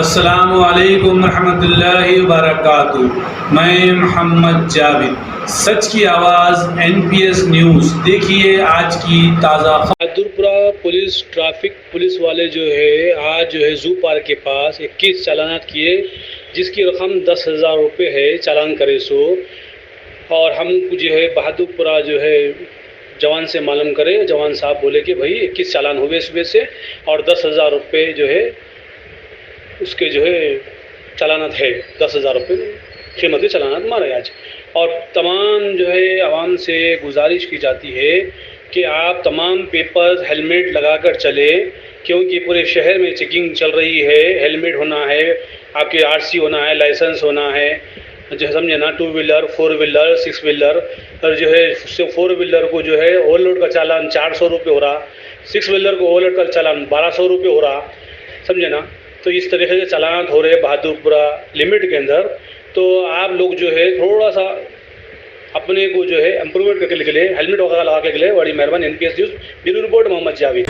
अस्सलामुअलैकुम रहमतुल्लाहि वबरकातुहू। मैं मोहम्मद जावेद, सच की आवाज़ NPS न्यूज़। देखिए आज की ताज़ा बहादुरपुरा ट्रैफिक पुलिस वाले जो है आज जो है जू पार्क के पास 21 चालानात किए, जिसकी रकम 10,000 रुपये है। चालान करे सो और हम जो है बहादुरपुरा जो है जवान से मालूम करे। जवान साहब बोले कि भाई 21 चालान हुए सुबह से और 10,000 रुपये जो है उसके जो है चालानात है। 10,000 रुपये कीमती चालानात मारे आज। और तमाम जो है आवाम से गुजारिश की जाती है कि आप तमाम पेपर्स हेलमेट लगाकर चले, क्योंकि पूरे शहर में चेकिंग चल रही है। हेलमेट होना है, आपके RC होना है, लाइसेंस होना है, जो समझे ना। 2 व्हीलर, 4 व्हीलर, 6 व्हीलर और जो है 4 व्हीलर को जो है ओवरलोड का चालान 400 रुपये हो रहा, 6 व्हीलर को ओवरलोड का चालान 1200 रुपये हो रहा, समझे ना। तो इस तरीके से चालान हो रहे बहादुरपुरा लिमिट के अंदर। तो आप लोग जो है थोड़ा सा अपने को जो है इम्प्रूवमेंट करने के लिए हेलमेट वगैरह लगा के लिए बड़ी मेहरबानी। NPS news bureau report Mohammad Javed.